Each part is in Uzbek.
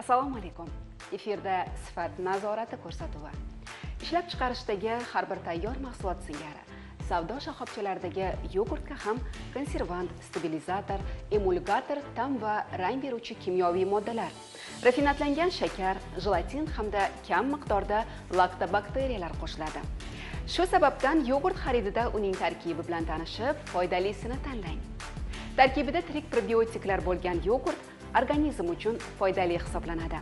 Assalomu alaykum. Efirda sifat nazorati ko'rsatuvi. Ishlab chiqarishdagi har bir tayyor mahsulot singari savdo shoxobchalaridagi yogurtga ham konservant, stabilizator, emulgator, ta'm va rang beruvchi kimyoviy moddalar, rafinatlangan shakar, jelatin hamda kam miqdorda laktobakteriyalar qo'shiladi. Shu sababdan yogurt xaridida uning tarkibi bilan tanishib, foydalisini tanlang. Tarkibida tirik probiotiklar bo'lgan yogurt organizm uchun foydali hisoblanadi.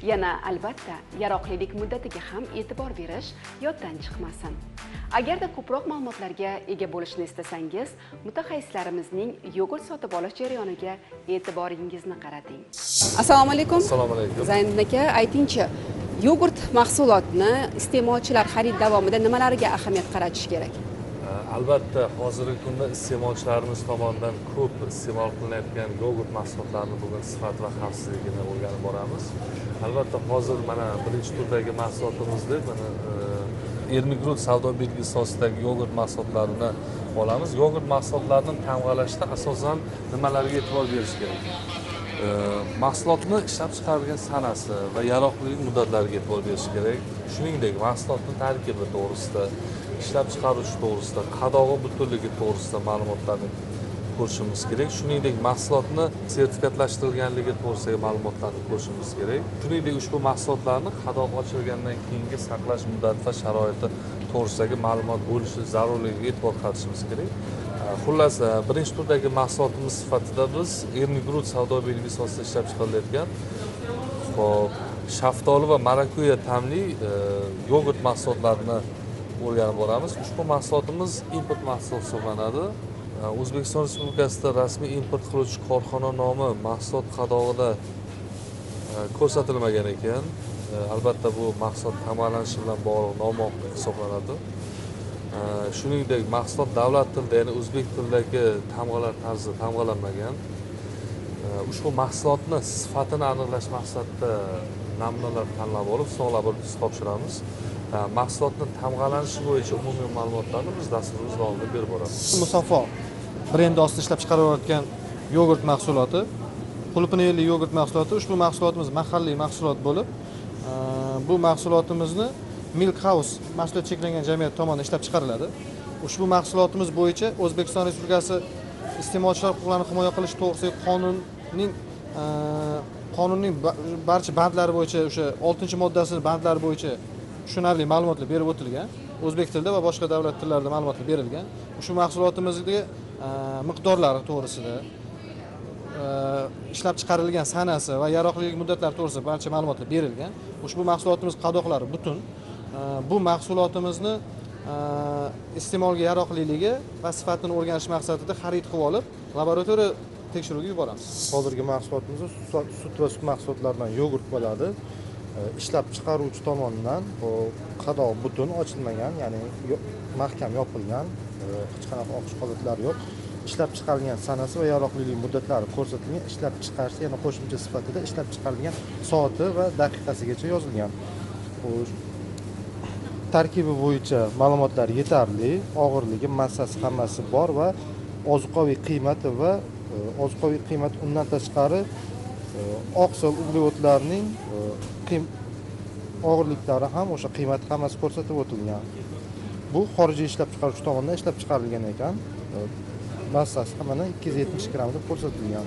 Yana albatta, yaroqlilik muddatiga ham e'tibor berish yoddan chiqmasin. Agarda ko'proq ma'lumotlarga ega bo'lishni istasangiz, mutaxassislarimizning yogurt sotib olish jarayoniga e'tiboringizni qarating. Assalomu alaykum. Assalomu alaykum. Zaynab aka, aytingchi, yogurt mahsulotini iste'molchilar xarid davomida nimalarga ahamiyat qaratish kerak? Albatta, hozirgi kunda iste'molchilarimiz tomonidan ko'p iste'mol qilinayotgan yogurt mahsulotlarini bugun sifat va xavfsizligini o'rganib boramiz. Albatta, hozir mana birinchi turdagi mahsulotimizda mana Ermigrut savdo belgisi ostidagi yogurt mahsulotlarini olamiz. Yogurt mahsulotlarini tamg'alashda asosan nimalarga e'tibor berish kerak? Mahsulotni ishlab chiqarilgan sanasi va yaroqlilik muddatlariga e'tibor berish kerak. Shuningdek, mahsulotning tarkibi to'g'risida, ishlab chiqarish to'g'risida, qadog'i butunligi to'g'risida ma'lumotlarni ko'rishimiz kerak. Shuningdek, mahsulotni sertifikatlashtirilganligi to'g'risidagi ma'lumotlarni ko'rishimiz kerak. Shuningdek, ushbu mahsulotlarni qadoq ochilgandan keyingi saqlash muddati va sharoiti to'g'risidagi ma'lumot bo'lishi zarurligiga e'tibor qaratishimiz kerak. Xullas, birinchi turdagi mahsulotimiz sifatida biz Ermigrut savdo belgisi ostida ishlab chiqarilayotgan shaftoli va marakuya ta'mli yogurt mahsulotlarini o'rganib boramiz. Ushbu mahsulotimiz import mahsuloti hisoblanadi. O'zbekiston Respublikasida rasmiy import qiluvchi korxona nomi mahsulot qadog'ida ko'rsatilmagan ekan. Albatta, bu mahsulot tamg'alanishi bilan bog'liq nomoq hisoblanadi. Shuningdek, mahsulot davlat tilida, ya'ni o'zbek tilidagi tamg'alar tarzida tamg'alanmagan. Ushbu mahsulotni sifatini aniqlash maqsadida namunalar tanlab olib, so'ng laboratoriyaga topshiramiz. Mahsulotni tamg'alanishi bo'yicha umumiy ma'lumotlarni biz dasturimiz davomida berib boramiz. Musaffo brendi ostida ishlab chiqarilayotgan yogurt mahsuloti, qulupnayli yogurt mahsuloti. Ushbu mahsulotimiz mahalliy mahsulot bo'lib, bu mahsulotimizni Milk House mahsulot cheklangan jamiyat tomonidan ishlab chiqariladi. Ushbu mahsulotimiz bo'yicha O'zbekiston Respublikasi iste'molchilar huquqlarini himoya qilish to'g'risidagi qonunning barcha bandlari bo'yicha, o'sha 6-moddasining bandlari bo'yicha tushunarli ma'lumotlar berib o'tilgan. O'zbek tilida va boshqa davlat tillarida ma'lumotlar berilgan. Ushbu mahsulotimizga miqdorlari to'g'risida, ishlab chiqarilgan sanasi va yaroqlilik muddatlari to'g'risida barcha ma'lumotlar berilgan. Ushbu mahsulotimiz qadoqlari butun. Bu mahsulotimizni iste'molga yaroqliligi va sifatini o'rganish maqsadida xarid qilib olib, laboratoriya tekshiruviga yuboramiz. Hozirgi mahsulotimiz sut va sut mahsulotlaridan yogurt bo'ladi. Ishlab chiqaruvchi tomonidan qadoq butun, ochilmagan, ya'ni mahkam yopilgan, hech qanaqa oqish holatlari yo'q. Ishlab chiqarilgan sanasi va yaroqlilik muddatlari ko'rsatilgan. Ishlab chiqarish, yana qo'shimcha sifatida ishlab chiqarilgan soati va daqiqasigacha yozilgan. Tarkibi bo'yicha ma'lumotlar yetarli, og'irligi, massasi hammasi bor va ozuqaviy qiymati undan tashqari oqsil uglevodlarning og'irliklari ham o'sha qiymati hammasi ko'rsatib o'tilgan. Bu xorijiy ishlab chiqaruvchi tomonidan ishlab chiqarilgan ekan. Massasi hamana 270 gramm deb ko'rsatilgan.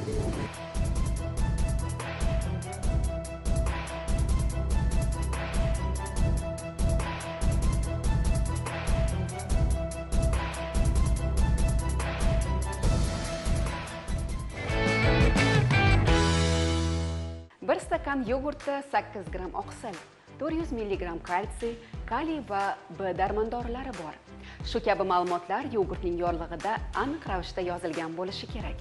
Bir stakan yogurtda 8 gramm oqsil, 400 mg kalsiy, kaliy va B darmondorilari bor. Shu kabi ma'lumotlar yogurtning yorlig'ida aniq ravishda yozilgan bo'lishi kerak.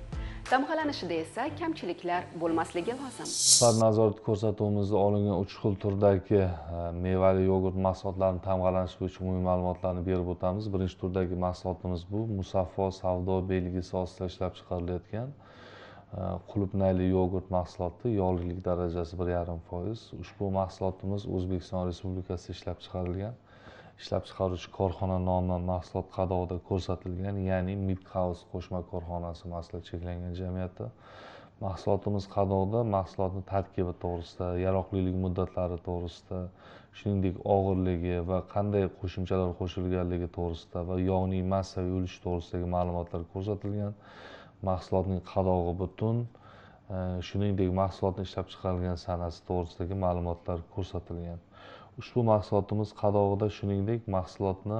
Tamg'alanishida esa kamchiliklar bo'lmasligi lozim. Sifat nazorati ko'rsatuvimizda olingan 3 xil turdagi mevali yogurt mahsulotlarini tamg'alanishi bo'yicha umumiy ma'lumotlarni berib o'tamiz. Birinchi turdagi mahsulotimiz bu Musaffo savdo belgisi ostida ishlab chiqarilayotgan qulupnayli yogurt mahsuloti, yog'lilik darajasi 1,5%. Ushbu mahsulotimiz O'zbekiston Respublikasida ishlab chiqarilgan. Ishlab chiqaruvchi korxona nomi mahsulot qadog'ida ko'rsatilgan, ya'ni Milk House qo'shma korxonasi mahsulot cheklangan jamiyati. Mahsulotimiz qadoqda mahsulotning tarkibi to'g'risida, yaroqlilik muddatlari to'g'risida, shuningdek og'irligi va qanday qo'shimchalar qo'shilganligi to'g'risida va yog'ning massaviy o'lishi to'g'risidagi ma'lumotlar ko'rsatilgan. Mahsulotning qadog'i butun, shuningdek mahsulotning ishlab chiqarilgan sanasi to'g'risidagi ma'lumotlar ko'rsatilgan. Ushbu mahsulotimiz qadog'ida shuningdek mahsulotni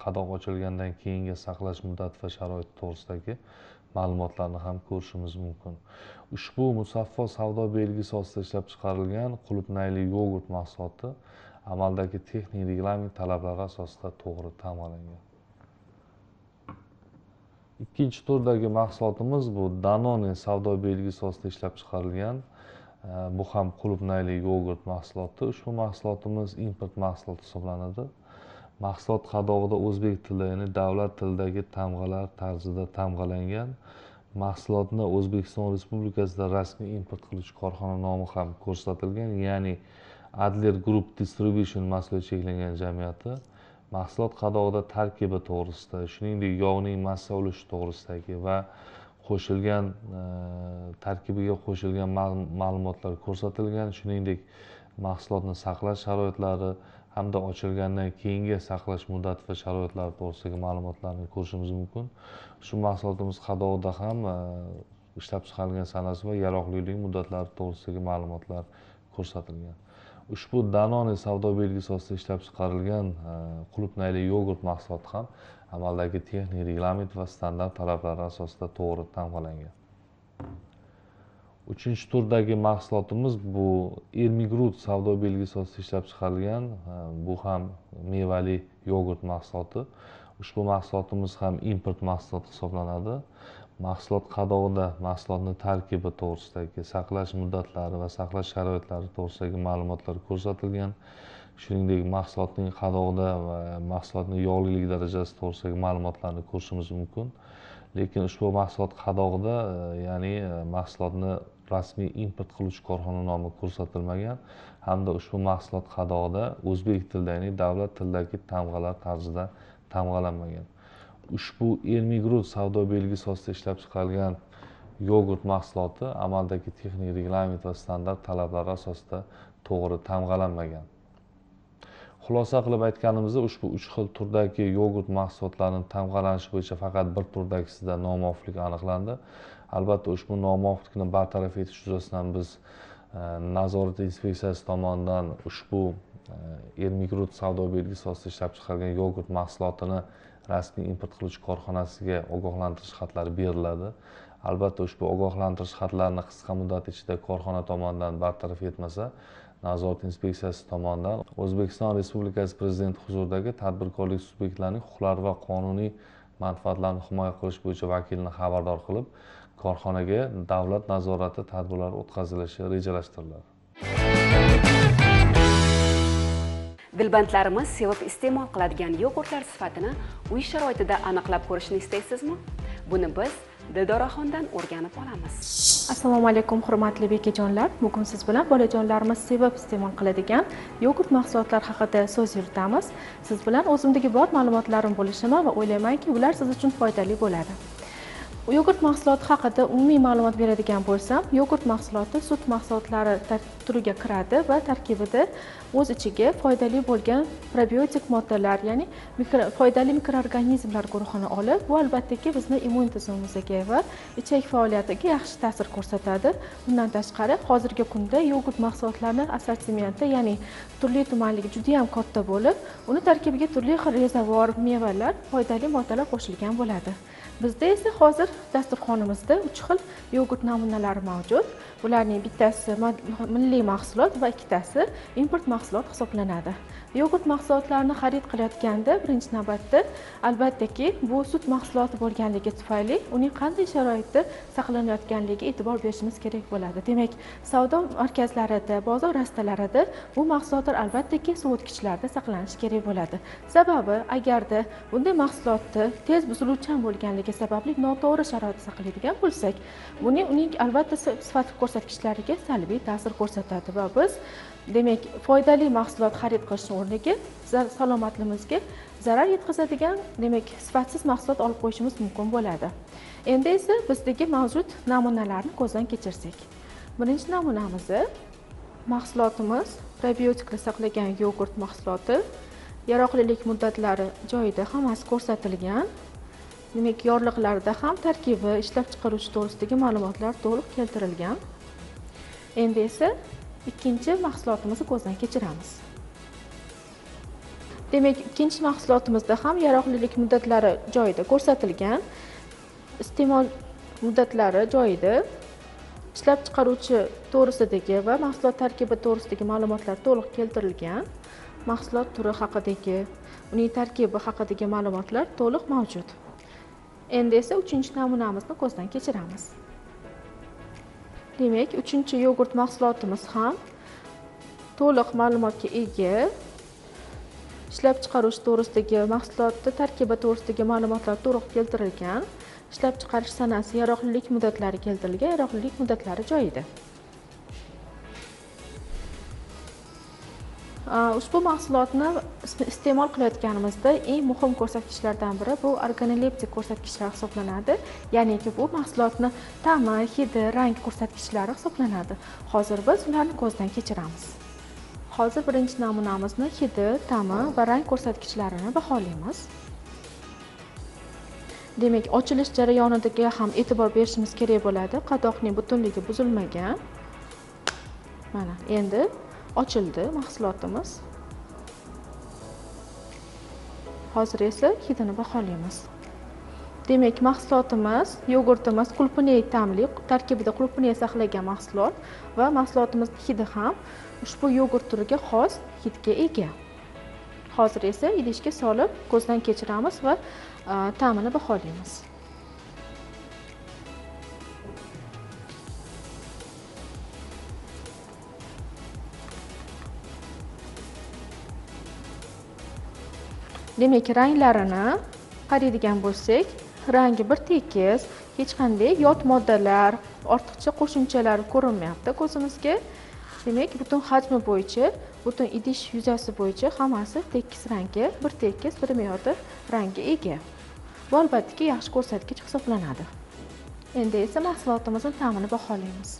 qadoq ochilgandan keyingi saqlash muddati va sharoiti to'g'risidagi ma'lumotlarni ham ko'rishimiz mumkin. Ushbu musaffo savdo belgisi ostida ishlab chiqarilgan qulupnayli yogurt mahsuloti amaldagi texnik reglament talablari asosida to'g'ri tamg'alangan. Ikkinchi turdagi mahsulotimiz bu Danone savdo belgisi ostida ishlab chiqarilgan. Bu ham qulupnayli yogurt mahsuloti. Ushbu mahsulotimiz import mahsuloti hisoblanadi. Mahsulot qadog'ida o'zbek tilida, ya'ni davlat tilidagi tamg'alar tarzida tamg'alangan. Mahsulotni O'zbekiston Respublikasida rasmiy import qiluvchi korxona nomi ham ko'rsatilgan, ya'ni Adler Group Distribution mas'uliyati cheklangan jamiyati. Mahsulot qadog'ida tarkibi to'g'risida, shuningdek yog'ning massa ulushi to'g'risidagi va qo'shilgan tarkibiga qo'shilgan ma'lumotlar ko'rsatilgan, shuningdek mahsulotni saqlash sharoitlari hamda ochilgandan keyingi saqlash muddati va sharoitlari to'g'risidagi ma'lumotlarni ko'rishimiz mumkin. Shu mahsulotimiz qadog'ida ham ishlab chiqarilgan sanasi va yaroqlilik muddatlari to'g'risidagi ma'lumotlar ko'rsatilgan. Ushbu Danone savdo belgisi ostida ishlab chiqarilgan qulupnayli yogurt mahsuloti ham amaldagi texnik reglament va standart talablari asosida to'g'ri tamg'alangan. Uchinchi turdagi mahsulotimiz bu Ermigrut savdo belgisi ostida ishlab chiqarilgan, bu ham mevali yogurt mahsuloti. Ushbu mahsulotimiz ham import mahsuloti hisoblanadi. Mahsulot qadog'ida mahsulotning tarkibi to'g'risidagi, saqlash muddatlari va saqlash sharoitlari to'g'risidagi ma'lumotlar ko'rsatilgan. Shuningdek, mahsulotning qadog'ida va mahsulotning yog'lilik darajasi to'g'risidagi ma'lumotlarni ko'rishimiz mumkin. Lekin ushbu mahsulot qadog'ida, ya'ni mahsulotni rasmiy import qiluvchi korxona nomi ko'rsatilmagan hamda ushbu mahsulot qadog'ida o'zbek tilida, ya'ni davlat tilidagi tamg'alar tarzida tamg'alanmagan. Ushbu Ermigrut savdo belgisi ostida ishlab chiqarilgan yogurt mahsuloti amaldagi texnik reglament va standart talablari asosida to'g'ri tamg'alanmagan. Xulosa qilib aytganimizda, ushbu 3 xil turdagi yogurt mahsulotlarining tamg'alanishi bo'yicha faqat bir turdagisida nomuvofiqlik aniqlandi. Albatta, ushbu nomuvofiqlikni bartaraf etish yuzasidan biz nazorat inspeksiyasi tomonidan ushbu Ermigrut savdo belgisi ostida ishlab chiqarilgan yogurt mahsulotini rasmiy import qiluvchi korxonasiga ogohlantirish xatlari beriladi. Albatta, ushbu ogohlantirish xatlarini qisqa muddat ichida korxona tomonidan bartaraf etmasa, nazorat inspeksiyasi tomonidan O'zbekiston Respublikasi Prezidenti huzuridagi tadbirkorlik subyektlarining huquqlari va qonuniy manfaatlarini himoya qilish bo'yicha vakilini xabardor qilib, korxonaga davlat nazorati tadbirlari o'tkazilishi rejalashtiriladi. Dilbandlarimiz sevib iste'mol qiladigan yogurtlar sifatini uy sharoitida aniqlab ko'rishni istaysizmi? Buni biz Dildoraxondan o'rganib olamiz. Assalomu alaykum hurmatli bekajonlar. Bugun siz bilan bolajonlarimiz sevib iste'mol qiladigan yogurt mahsulotlari haqida so'z yuritamiz. Siz bilan o'zimdagi bor ma'lumotlarim bo'lishini va o'ylaymanki, ular siz uchun foydali bo'ladi. Yogurt mahsuloti haqida umumiy ma'lumot beradigan bo'lsam, yogurt mahsuloti sut mahsulotlari turiga kiradi va tarkibida o'z ichiga foydali bo'lgan probiotik moddalar, ya'ni foydali mikroorganizmlar guruhini olib, bu albattaki bizni immun tizimimizga va ichak faoliyatiga yaxshi ta'sir ko'rsatadi. Bundan tashqari, hozirgi kunda yogurt mahsulotlarining assortimenti, ya'ni turli tumanligi juda ham katta bo'lib, uni tarkibiga turli xil rezavor, mevalar, foydali moddalar qo'shilgan bo'ladi. Bizda esa hozir dasturxonimizda 3 xil yogurt namunalari mavjud. Bularning bittasi milliy mahsulot va ikkitasi import mahsulot hisoblanadi. Yogurt mahsulotlarini xarid qilayotganda birinchi navbatda albattaki bu sut mahsuloti bo'lganligi tufayli uning qanday sharoitda saqlanayotganligiga e'tibor berishimiz kerak bo'ladi. Demak, savdo markazlarida, bozor rastalarida bu mahsulotlar albattaki sovutgichlarda saqlanishi kerak bo'ladi. Sababi, agarda bunday mahsulotni tez buziluvchan bo'lganligi sababli noto'g'ri sharoitda saqlaydigan bo'lsak, uning albatta sifat ko'rsatkichlariga salbiy ta'sir ko'rsatadi va biz Demak, foydali mahsulot xarid qilishning o'rniga salomatligimizga zarar yetkazadigan, demak, sifatsiz mahsulot olib qo'yishimiz mumkin bo'ladi. Endi esa bizdagi mavjud namunalarni ko'zdan kechirsak. Birinchi namunamiz mahsulotimiz probiotiklar saqlagan yogurt mahsuloti. Yaroqlilik muddatlari joyida hammasi ko'rsatilgan. Demak, yorliqlarida ham tarkibi, ishlab chiqaruvchi to'g'risidagi ma'lumotlar to'liq keltirilgan. Endi esa ikkinchi mahsulotimizni ko'zdan kechiramiz. Demak, ikkinchi mahsulotimizda ham yaroqlilik muddatlari joyida ko'rsatilgan. Iste'mol muddatlari joyida, ishlab chiqaruvchi to'g'risidagi va mahsulot tarkibi to'g'risidagi ma'lumotlar to'liq keltirilgan. Mahsulot turi haqidagi, uning tarkibi haqidagi ma'lumotlar to'liq mavjud. Endi esa uchinchi namunamizni ko'zdan kechiramiz. Demak, uchinchi yogurt mahsulotimiz ham to'liq ma'lumotga ega. Ishlab chiqarish to'g'risidagi, mahsulotni tarkibi to'g'risidagi ma'lumotlar to'liq keltirilgan. Ishlab chiqarish sanasi, yaroqlilik muddatlari keltirilgan, yaroqlilik muddatlari joyida. Ushbu mahsulotni iste'mol qilayotganimizda eng muhim ko'rsatkichlardan biri bu organoleptik ko'rsatkichlar hisoblanadi. Ya'niki bu mahsulotni ta'mi, hidi, rang ko'rsatkichlari hisoblanadi. Hozir biz ularni ko'zdan kechiramiz. Hozir birinchi namunamizni hidi, ta'mi va rang ko'rsatkichlarini baholaymiz. Demak, ochilish jarayoniga ham e'tibor berishimiz kerak bo'ladi. Qadoqning butunligi buzilmagan. Mana, endi ochildi mahsulotimiz. Hozir esa hidini baholaymiz. Demak, mahsulotimiz, yogurtimiz qulupnay ta'mli, tarkibida qulupnay saqlagan mahsulot va mahsulotimizning hidi ham ushbu yogurt turiga xos hidga ega. Hozir esa idishga solib ko'zdan kechiramiz va ta'mini baholaymiz. Demak, ranglarini qaraydigan bo'lsak, rangi bir tekis, hech qanday yot moddalar, ortiqcha qo'shimchalar ko'rinmayapti ko'zimizga. Demak, butun hajmi bo'yicha, butun idish yuzasi bo'yicha hammasi tekis rangga, bir tekis, bir me'yorda rangga ega. Bu albatta yaxshi ko'rsatkich hisoblanadi. Endi esa mahsulotimizning ta'mini baholaymiz.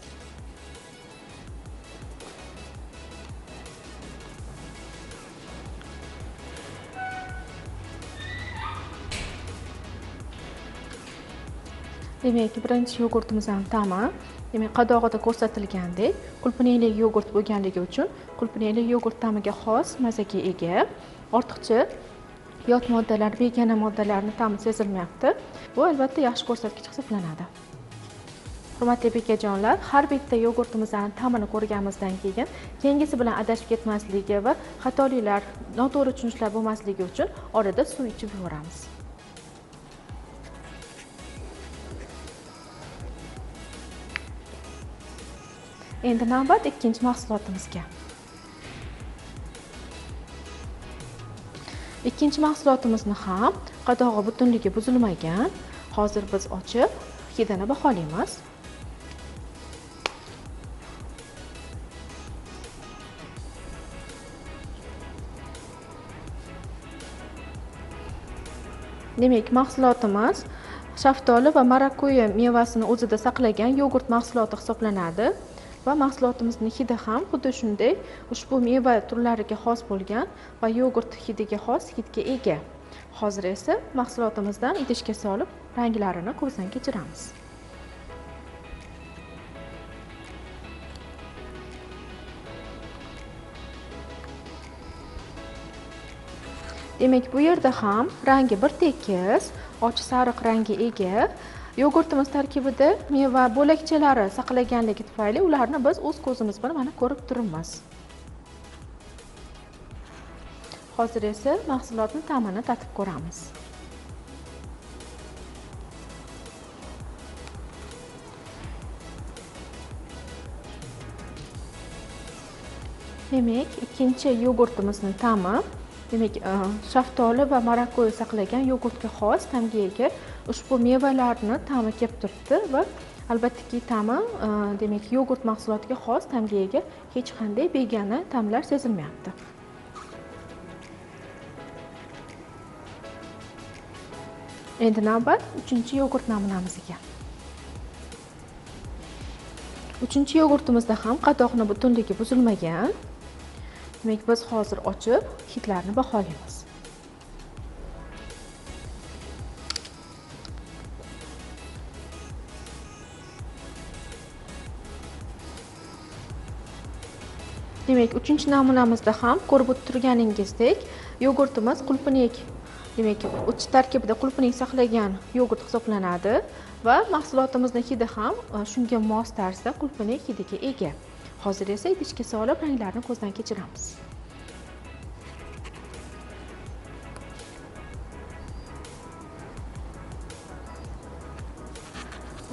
Demak, birinchi yogurtimizning ta'mi, demak, qadog'ida ko'rsatilgandek, qulupnayli yogurt bo'lganligi uchun qulupnayli yogurt ta'miga xos mazaga ega. Ortiqcha yot moddalar, begona moddalarning ta'mi sezilmayapti. Bu albatta yaxshi ko'rsatkich hisoblanadi. Hurmatli bekajonlar, har bitta yogurtimizning ta'mini ko'rganimizdan keyin keyingisi bilan adashib ketmasligi va xatoliklar, noto'g'ri tushunishlar bo'lmasligi uchun orada suv ichib yuboramiz. Endi navbat ikkinchi mahsulotimizga. Ikkinchi mahsulotimizni ham qadog'i butunligi buzilmagan. Hozir biz ochib, hidini baholaymiz. Demak, mahsulotimiz shaftoli va marakuya mevasini o'zida saqlagan yogurt mahsuloti hisoblanadi. Va mahsulotimizning hidi ham xuddi shunday ushbu meva turlariga xos bo'lgan va yogurt hidiga xos hidga ega. Hozir esa mahsulotimizdan idishga solib ranglarini ko'zdan kechiramiz. Demak, bu yerda ham rangi bir tekis, och sariq rangga ega. Yogurtimiz tarkibida meva bo'lakchalari saqlaganligi tufayli ularni biz o'z ko'zimiz bilan mana ko'rib turibmiz. Hozir esa mahsulotning ta'mini tatib ko'ramiz. Demak, ikkinchi yogurtimizning ta'mi, demak, shaftoli va marakuya saqlagan yogurtga xos ta'mga ega ushbu mevalarni ta'mi kelib turibdi va Albattaki ta'mi, demak, yogurt mahsulotiga xos ta'mga ega hech qanday begona ta'mlar sezilmayapti. Endi navbat 3-yogurt namunamizga. 3-yogurtimizda ham qadoqning butunligi buzilmagan. Demak, biz hozir ochib, hidlarini baholaymiz. Demak, 3-namunamizda ham ko'rib turganingizdek, yogurtimiz qulpinek, demak, uch tarkibida qulpinek saqlagan yogurt hisoblanadi va mahsulotimizning hidi ham shunga mos tarzda qulpinek hidiga ega. Hozir esa idishga solib ranglarni ko'zdan kechiramiz.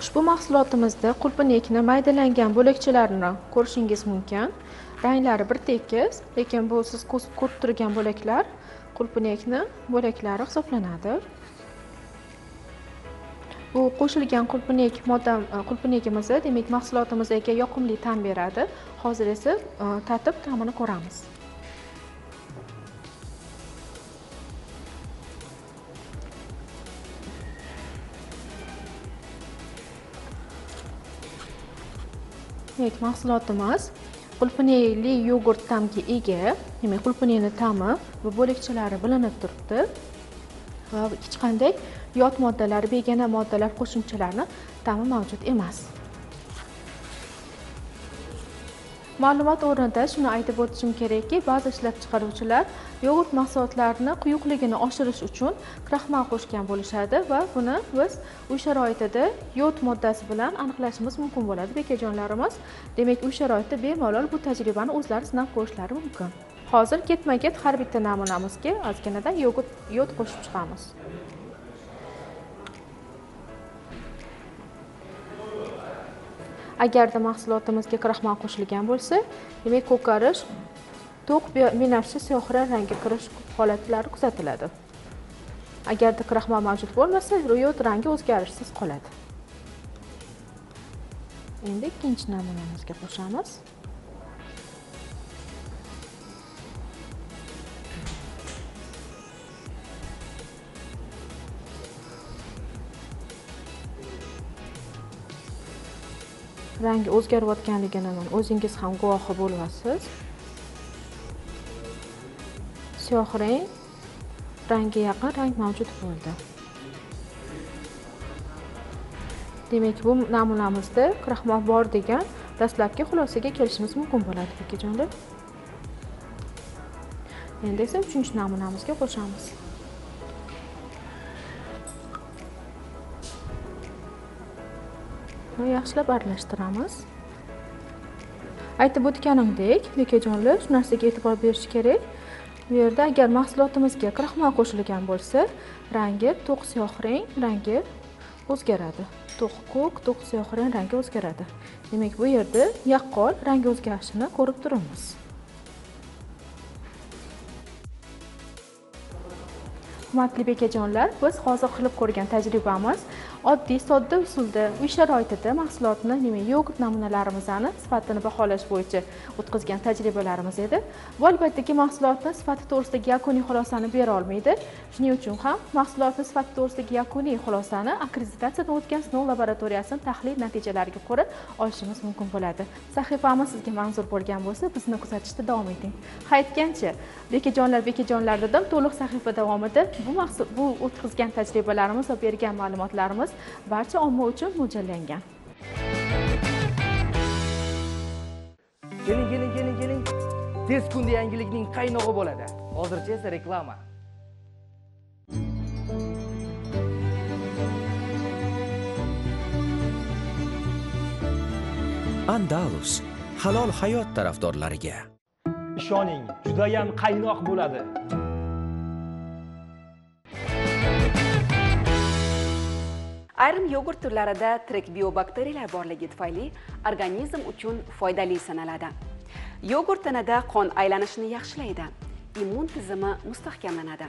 Ushbu mahsulotimizda qulpinekni maydalangan bo'lakchalarini ko'rishingiz mumkin. Ranglari bir tekis, lekin bu siz ko'rib turgan bo'laklar qulpinekni bo'laklari hisoblanadi. Bu qo'shilgan qulpinegimiz, demak, mahsulotimizga yoqimli ta'm beradi. Hozir esa tatib ta'mini ko'ramiz. Demak, mahsulotimiz qulpinekli yogurt ta'mga ega. Demak, qulpinekning ta'mi va bo'lakchalari bilinib turibdi. Va hech qanday yot moddalar, begona moddalar, qo'shimchalarni ta'mi mavjud emas. Ma'lumot o'rnida shuni aytib o'tishim kerakki, ba'zi ishlab chiqaruvchilar yogurt mahsulotlarini quyuqligini oshirish uchun kraxmal qo'shgan bo'lishadi va buni biz uy sharoitida yod moddasi bilan aniqlashimiz mumkin bo'ladi, bekajonlarimiz. Demak, uy sharoitida bemalol bu tajribani o'zlari sinab ko'rishlari mumkin. Hozir ketma-ket har bitta namunamizga ozginadan yod qo'shib chiqamiz. Agarda mahsulotimizga kraxmal qo'shilgan bo'lsa, demak, ko'karish, to'q binafsha siyohrang rangga kirish holatlari kuzatiladi. Agarda kraxmal mavjud bo'lmasa, yod rangi o'zgarishsiz qoladi. Endi ikkinchi namunamizga qo'shamiz. Rangi o'zgarayotganligini o'zingiz ham guvohi bo'lasiz. Siyohrang rangga yaqin rang mavjud bo'ldi. Demak, bu namunamizda kraxmal bor degan dastlabki xulosaga kelishimiz mumkin bo'ladi, bekajonlar. Endi esa 3-namunamizga qo'shamiz. Yaxshilab aralashtiramiz. Aytib o'tganimdek, bekajonlar, shu narsaga e'tibor berish kerak. Bu yerda agar mahsulotimizga kraxmal qo'shilgan bo'lsa, rangi to'q siyohrang rangi o'zgaradi. To'q ko'k, to'q siyohrang rangi o'zgaradi. Demak, bu yerda yaqqol rangi o'zgarishini ko'rib turibmiz. Hurmatli bekajonlar, biz hozir qilib ko'rgan tajribamiz oddiy, sodda usulda uy sharoitida mahsulotni, yogurt namunalarimizni sifatini baholash bo'yicha o'tkazgan tajribalarimiz edi. Bu albattaki mahsulotni sifati to'g'risidagi yakuniy xulosani bera olmaydi. Shuning uchun ham mahsulotni sifati to'g'risidagi yakuniy xulosani akkreditatsiyadan o'tgan sinov laboratoriyasining tahlil natijalariga ko'ra olishimiz mumkin bo'ladi. Sahifamiz sizga manzur bo'lgan bo'lsa, bizni kuzatishda davom eting. Aytgancha, bekajonlar dedim, to'liq sahifa davomida bu o'tkazgan tajribalarimiz va bergan ma'lumotlarimiz barcha omma uchun mo'ljallangan. Keling. Tez kunda yangilikning qaynog'i bo'ladi. Hozircha esa reklama. Andalus halol hayot tarafdorlariga. Ishoning, juda ham qaynoq bo'ladi. Ayrim yogurt turlarida tirik biobakteriyalar borligi tufayli organizm uchun foydali sanaladi. Yogurt tanada qon aylanishini yaxshilaydi, immun tizimi mustahkamlanadi.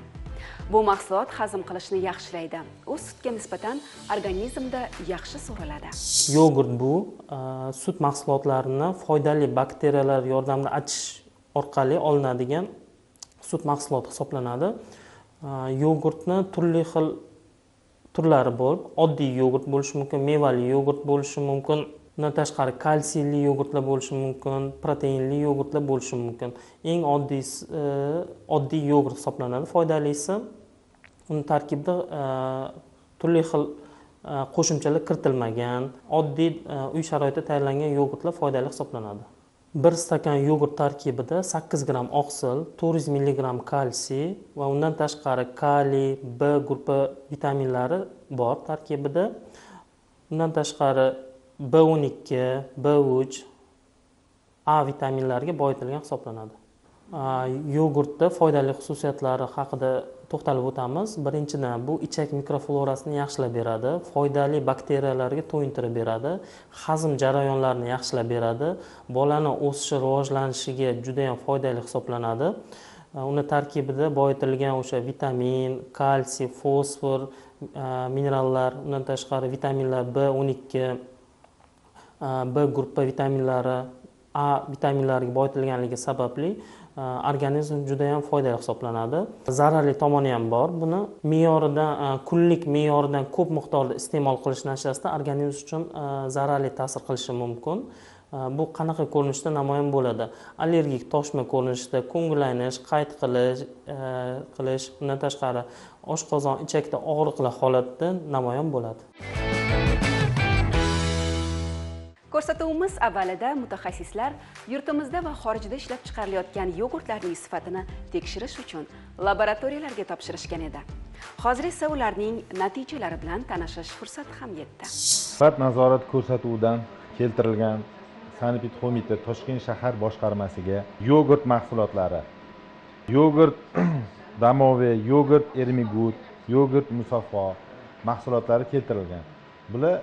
Bu mahsulot hazm qilishni yaxshilaydi. U sutga nisbatan organizmda yaxshi so'riladi. Yogurt bu sut mahsulotlarini foydali bakteriyalar yordamida achish orqali olinadigan sut mahsuloti hisoblanadi. Yogurtni turli xil turlari bor. Oddiy yogurt bo'lishi mumkin, mevali yogurt bo'lishi mumkin. Bundan tashqari kalsiyli yogurtlar bo'lishi mumkin, proteinli yogurtlar bo'lishi mumkin. Eng oddiy yogurt hisoblanadi. Foydalisi uni tarkibida turli xil qo'shimchalar kiritilmagan, oddiy uy sharoitida tayyorlangan yogurtlar foydali hisoblanadi. 1 stakan yogurt tarkibida 8 gram oqsil, 400 mg kalsiy va undan tashqari kaliy, B guruhi vitaminlari bor tarkibida. Undan tashqari B12, B3, A vitaminlariga boyitilgan hisoblanadi. Yogurtda foydali xususiyatlari haqida to'xtalib o'tamiz. Birinchidan, bu ichak mikroflorasini yaxshilab beradi, foydali bakteriyalarga to'yintirib beradi, hazm jarayonlarini yaxshilab beradi, bolani o'sishi, rivojlanishiga juda ham foydali hisoblanadi. Uni tarkibida boyitilgan o'sha vitamin, kalsiy, fosfor, minerallar, undan tashqari vitaminlar B12, B guruhi vitaminlari, A vitaminlariga boyitilganligi sababli organizm juda ham foydali hisoblanadi. Zararli tomoni ham bor. Buni kunlik me'yoridan ko'p miqdorda iste'mol qilish natijasida organizm uchun zararli ta'sir qilishi mumkin. Bu qanaqa ko'rinishda namoyon bo'ladi? Allergik toshma ko'rinishda, ko'ngillanish, qayt qilish, undan tashqari oshqozon, ichakda og'riqli holatda namoyon bo'ladi. Ko'rsatuvimiz avvalida mutaxassislar yurtimizda va xorijda ishlab chiqarilayotgan yogurtlarning sifatini tekshirish uchun laboratoriyalarga topshirishgan edi. Hozir esa ularning natijalari bilan tanishish fursati ham yetdi. Sifat nazorat ko'rsatuvidan keltirilgan Sanepid qo'mita Toshkent shahar boshqarmasiga yogurt mahsulotlari, yogurt Damove, yogurt Ermigut, yogurt Musaffo mahsulotlari keltirilgan. Bular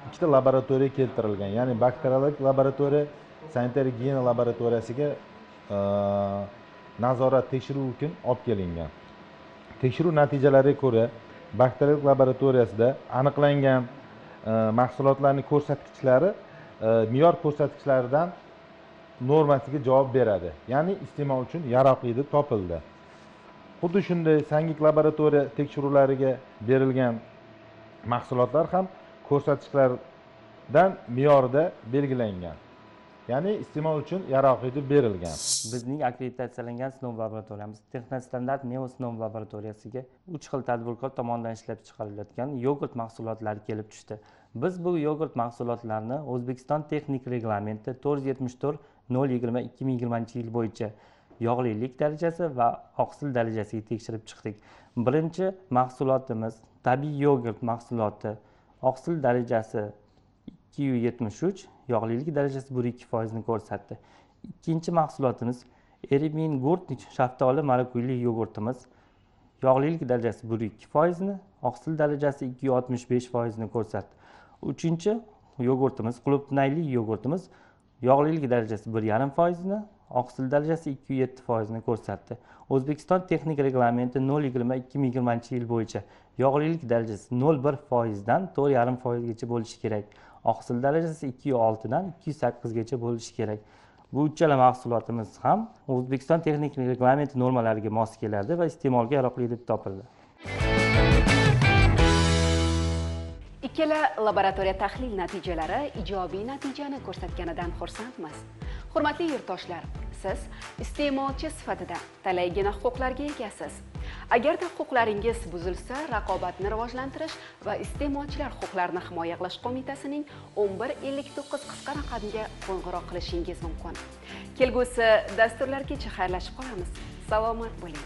ikkita laboratoriya keltirilgan, ya'ni bakteriologik laboratoriya, sanitariya gigiyena laboratoriyasiga nazorat tekshiruv uchun olib kelingan. Tekshiruv natijalariga ko'ra, bakteriologik laboratoriyasida aniqlangan mahsulotlarning ko'rsatkichlari me'yor ko'rsatkichlaridan normasiga javob beradi, ya'ni iste'mol uchun yaroqli deb topildi. Xuddi shunday Sangik laboratoriya tekshiruvlariga berilgan mahsulotlar ham ko'rsatkichlardan me'yorida belgilangan, ya'ni iste'mol uchun yaroqli deb berilgan. Bizning akkreditatsiyalangan sinov laboratoriyamiz Texnostandart Neo sinov laboratoriyasiga 3 xil tadbirkor tomonidan ishlab chiqarilayotgan yogurt mahsulotlari kelib tushdi. Biz bu yogurt mahsulotlarini O'zbekiston texnik reglamenti 474/020/2020 yil bo'yicha yog'lilik darajasi va oqsil darajasiga tekshirib chiqdik. Birinchi mahsulotimiz tabiiy yogurt mahsuloti, oqsil darajasi 273, yog'lilik darajasi 1,2% ni ko'rsatdi. Ikkinchi mahsulotimiz Ermigut shaftoli molekuli yogurtimiz, yog'lilik darajasi 1,2% ni, oqsil darajasi 2,65% ni ko'rsatdi. Uchinchi yogurtimiz qulupnayli yogurtimiz, yog'lilik darajasi 1,5% ni, oqsil darajasi 2,7% ni ko'rsatdi. O'zbekiston texnik reglamenti 020/2020 yil bo'yicha yog'lilik darajasi 0,1% dan 4,5% gacha bo'lishi kerak. Oqsil darajasi 2,6 dan 2,8 gacha bo'lishi kerak. Bu uchala mahsulotimiz ham O'zbekiston texnik reglamenti normalariga mos keladi va iste'molga yaroqli deb topildi. Ikkala laboratoriya tahlil natijalari ijobiy natijani ko'rsatganidan xursandmiz. Hurmatli yurtdoshlar, siz iste'molchi sifatida talaygina huquqlarga egasiz. Agarda huquqlaringiz buzilsa, Raqobatni rivojlantirish va iste'molchilar huquqlarini himoya qilish qo'mitasining 1159 qisqa raqamga qo'ng'iroq qilishingiz mumkin. Kelgusi dasturlargacha xayrlashib qolamiz. Salomat bo'ling.